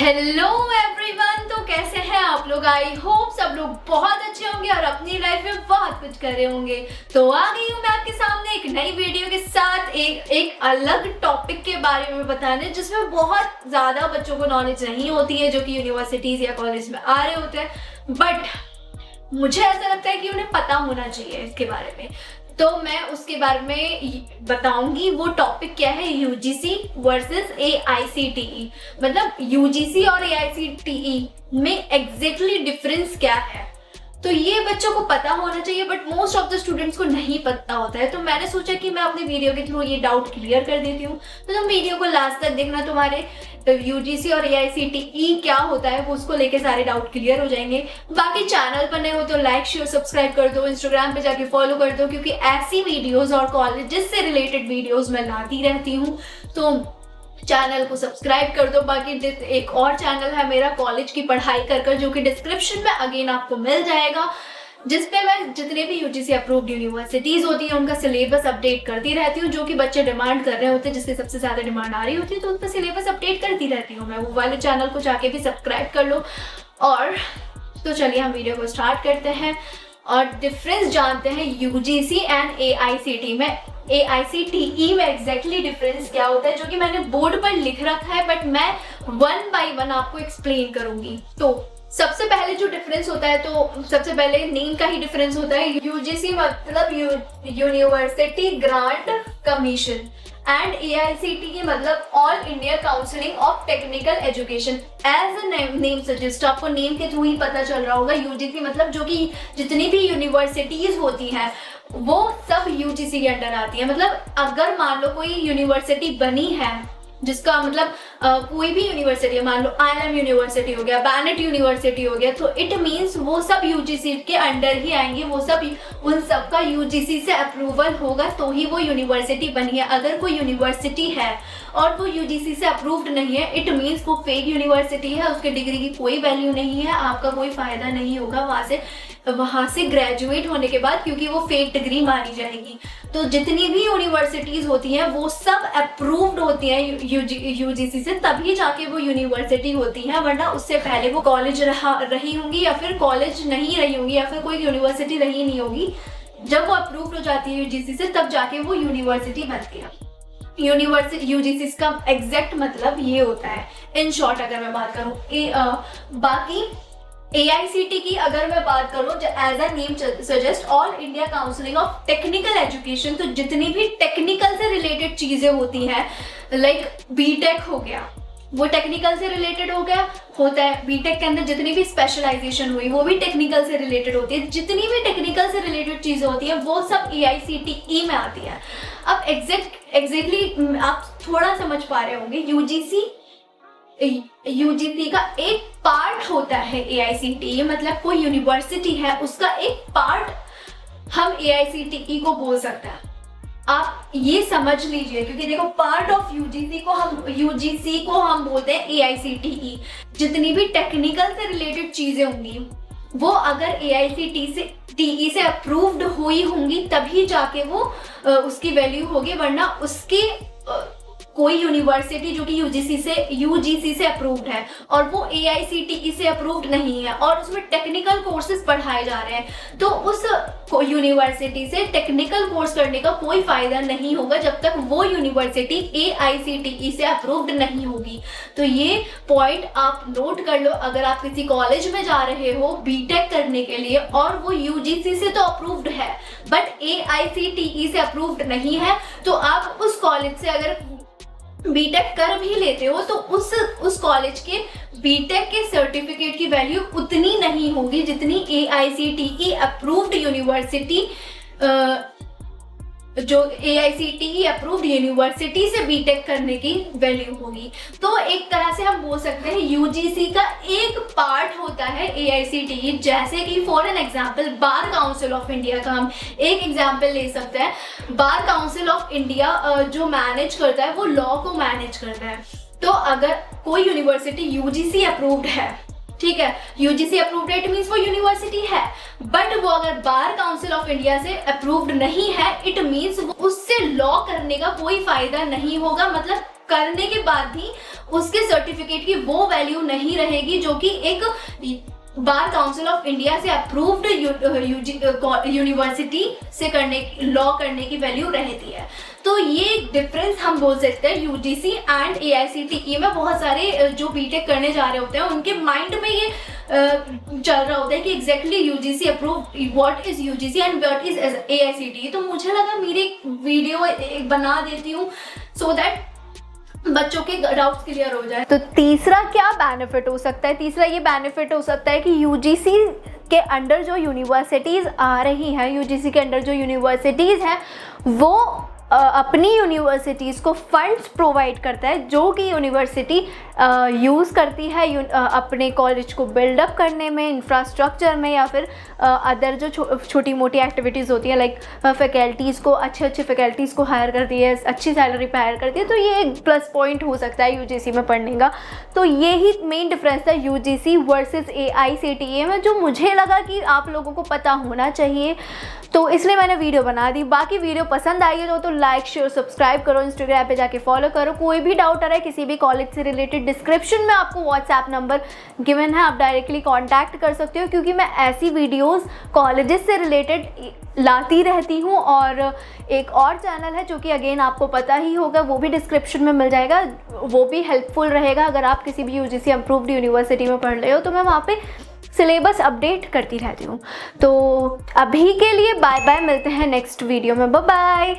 Hello everyone, तो कैसे हैं आप लोग। आई होप सब लोग बहुत अच्छे होंगे और अपनी लाइफ में बहुत कुछ कर रहे होंगे। तो आ गई हूँ मैं आपके सामने एक नई वीडियो के साथ एक अलग टॉपिक के बारे में बताने, जिसमें बहुत ज़्यादा बच्चों को नॉलेज नहीं होती है, जो कि यूनिवर्सिटीज़ या कॉलेज में आ रहे होते हैं। बट मुझे ऐसा लगता है कि उन्हें पता होना चाहिए इसके बारे में, तो मैं उसके बारे में बताऊंगी। वो टॉपिक क्या है, यूजीसी वर्सेस एआईसीटीई। मतलब यूजीसी और एआईसीटीई में एग्जैक्टली डिफरेंस क्या है, तो ये बच्चों को पता होना चाहिए, but most of the students को नहीं पता होता है। तो मैंने सोचा कि मैं अपनी वीडियो के थ्रू ये डाउट क्लियर कर देती हूँ। तो तुम वीडियो को लास्ट तक देखना, तुम्हारे यूजीसी और एआईसीटीई क्या होता है वो उसको लेके सारे डाउट क्लियर हो जाएंगे। बाकी चैनल पर नए हो तो लाइक शेयर सब्सक्राइब कर दो, इंस्टाग्राम पे जाके फॉलो कर दो, क्योंकि ऐसी वीडियोस और कॉलेजेस से रिलेटेड वीडियोस मैं लाती रहती हूँ। तो चैनल को सब्सक्राइब कर दो। बाकी एक और चैनल है मेरा कॉलेज की पढ़ाई कर, जो कि डिस्क्रिप्शन में अगेन आपको मिल जाएगा, जिसपे मैं जितने भी यूजीसी अप्रूव्ड यूनिवर्सिटीज होती हैं उनका सिलेबस अपडेट करती रहती हूँ, जो कि बच्चे डिमांड कर रहे होते हैं, जिससे सबसे ज्यादा डिमांड आ रही होती है, तो उनका सिलेबस अपडेट करती रहती हूँ मैं। वो वाले चैनल को जाके भी सब्सक्राइब कर लो। और तो चलिए हम वीडियो को स्टार्ट करते हैं और डिफरेंस जानते हैं यूजीसी एंड एआईसीटी में। एआईसीटीई में एग्जैक्टली डिफरेंस क्या होता है, जो कि मैंने बोर्ड पर लिख रखा है, बट मैं वन बाय वन आपको एक्सप्लेन करूंगी। तो सबसे पहले जो डिफरेंस होता है, तो सबसे पहले नेम का ही डिफरेंस होता है। यूजीसी मतलब university grant commission and AICTE मतलब all India counselling of technical education. As a name suggest, आपको नेम के थ्रू ही पता चल रहा होगा। यूजीसी मतलब जो कि जितनी भी यूनिवर्सिटीज होती हैं वो सब यूजीसी के अंडर आती है। मतलब अगर मान लो कोई यूनिवर्सिटी बनी है, जिसका मतलब कोई भी यूनिवर्सिटी है, मान लो आईएम यूनिवर्सिटी हो गया, बैनेट यूनिवर्सिटी हो गया, तो इट मीन्स वो सब यूजीसी के अंडर ही आएंगे। वो सब उन सब का यूजीसी से अप्रूवल होगा तो ही वो यूनिवर्सिटी बनी है। अगर कोई यूनिवर्सिटी है और वो यूजीसी से अप्रूव्ड नहीं है, इट मीन्स वो फेक यूनिवर्सिटी है, उसके डिग्री की कोई वैल्यू नहीं है, आपका कोई फायदा नहीं होगा वहां से ग्रेजुएट होने के बाद, क्योंकि वो फेक डिग्री मानी जाएगी। तो जितनी भी यूनिवर्सिटीज होती हैं वो सब अप्रूव्ड होती हैं यूजीसी से, तभी जाके वो यूनिवर्सिटी होती हैं, वरना उससे पहले वो कॉलेज रही होंगी या फिर कॉलेज नहीं रही होंगी या फिर कोई यूनिवर्सिटी रही नहीं होगी। जब वो अप्रूव्ड हो जाती है यूजीसी से, तब जाके वो यूनिवर्सिटी बनती है। यूजीसी का एग्जैक्ट मतलब ये होता है इन शॉर्ट, अगर मैं बात करूँ। बाकी एआईसीटी की अगर मैं बात करूँ, as a name suggest all India counselling of technical education, तो जितनी भी टेक्निकल से रिलेटेड चीजें होती हैं, लाइक बीटेक हो गया, वो टेक्निकल से रिलेटेड होता है। बीटेक के अंदर जितनी भी स्पेशलाइजेशन हुई वो भी टेक्निकल से रिलेटेड होती है। जितनी भी टेक्निकल से रिलेटेड चीजें होती हैं वो सब एआईसीटीई में आती है। अब एग्जैक्टली आप थोड़ा समझ पा रहे होंगे, यूजीसी का एक पार्ट होता है एआईसीटीई, मतलब कोई यूनिवर्सिटी है उसका एक पार्ट हम एआईसीटीई को बोल सकते हैं। आप ये समझ लीजिए, क्योंकि देखो पार्ट ऑफ यूजीसी को हम बोलते हैं एआईसीटीई। जितनी भी टेक्निकल से रिलेटेड चीजें होंगी वो अगर एआईसीटीई से अप्रूव्ड हुई होंगी तभी जाके वो उसकी वैल्यू होगी, वरना उसकी कोई यूनिवर्सिटी जो कि यूजीसी से अप्रूव्ड है और वो एआईसीटीई से अप्रूव्ड नहीं है और उसमें टेक्निकल कोर्सेज पढ़ाए जा रहे हैं, तो उस यूनिवर्सिटी से टेक्निकल कोर्स करने का कोई फायदा नहीं होगा जब तक वो यूनिवर्सिटी एआईसीटीई से अप्रूव्ड नहीं होगी। तो ये पॉइंट आप नोट कर लो। अगर आप किसी कॉलेज में जा रहे हो बीटेक करने के लिए और वो यूजीसी से तो अप्रूव्ड है बट एआईसीटीई से अप्रूव्ड नहीं है, तो आप उस कॉलेज से अगर बीटेक कर भी लेते हो तो उस कॉलेज के बीटेक के सर्टिफिकेट की वैल्यू उतनी नहीं होगी जितनी एआईसीटीई अप्रूव्ड यूनिवर्सिटी जो एआईसीटीई अप्रूव्ड यूनिवर्सिटी से बीटेक करने की वैल्यू होगी। तो एक तरह से हम बोल सकते हैं यूजीसी का एक पार्ट होता है एआईसीटीई। जैसे कि for an example bar council of India का हम एक एग्जांपल ले सकते हैं। बार काउंसिल ऑफ इंडिया जो मैनेज करता है वो लॉ को मैनेज करता है। तो अगर कोई यूनिवर्सिटी यूजीसी अप्रूव्ड है, ठीक है, यूजीसी अप्रूव्ड है, इट मींस वो यूनिवर्सिटी है, बट वो अगर बार काउंसिल ऑफ इंडिया से अप्रूव्ड नहीं है, इट मींस उससे लॉ करने का कोई फायदा नहीं होगा। मतलब करने के बाद भी उसके सर्टिफिकेट की वो वैल्यू नहीं रहेगी जो कि एक बार काउंसिल ऑफ इंडिया से अप्रूव्ड यूनिवर्सिटी से लॉ करने की वैल्यू रहती है। तो ये डिफरेंस हम बोल सकते हैं यूजीसी एंड एआईसीटीई में। बहुत सारे जो बीटेक करने जा रहे होते हैं उनके माइंड में ये चल रहा होता है कि exactly UGC approve, what is UGC and what is AICTE. तो मुझे लगा मेरी वीडियो बना देती हूँ सो दैट बच्चों के डाउट्स क्लियर हो जाए। तो तीसरा क्या बेनिफिट हो सकता है? तीसरा ये बेनिफिट हो सकता है कि यूजीसी के अंडर जो यूनिवर्सिटीज़ आ रही हैं, यूजीसी के अंडर जो यूनिवर्सिटीज़ हैं वो अपनी यूनिवर्सिटीज़ को फंड्स प्रोवाइड करता है जो कि यूनिवर्सिटी यूज़ करती है अपने कॉलेज को बिल्डअप करने में, इंफ्रास्ट्रक्चर में, या फिर अदर जो छोटी मोटी एक्टिविटीज़ होती हैं लाइक फैकल्टीज़ को, अच्छे फैकल्टीज़ को हायर करती है, अच्छी सैलरी पे हायर करती है। तो ये एक प्लस पॉइंट हो सकता है यूजीसी में पढ़ने का। तो ये ही मेन डिफरेंस था यूजीसी वर्सेस एआईसीटीई में, जो मुझे लगा कि आप लोगों को पता होना चाहिए, तो इसलिए मैंने वीडियो बना दी। बाकी वीडियो पसंद आई है तो लाइक शेयर सब्सक्राइब करो, इंस्टाग्राम पे जाके फॉलो करो। कोई भी डाउट आ रहा है किसी भी कॉलेज से रिलेटेड, डिस्क्रिप्शन में आपको व्हाट्सएप नंबर गिवन है, आप डायरेक्टली कांटेक्ट कर सकते हो, क्योंकि मैं ऐसी वीडियोस कॉलेजेस से रिलेटेड लाती रहती हूँ। और एक और चैनल है जो कि अगेन आपको पता ही होगा, वो भी डिस्क्रिप्शन में मिल जाएगा, वो भी हेल्पफुल रहेगा अगर आप किसी भी यूजीसी अप्रूव्ड यूनिवर्सिटी में पढ़ रहे हो। तो मैं वहाँ पे सिलेबस अपडेट करती रहती हूँ। तो अभी के लिए बाय बाय, मिलते हैं नेक्स्ट वीडियो में, बाय बाय।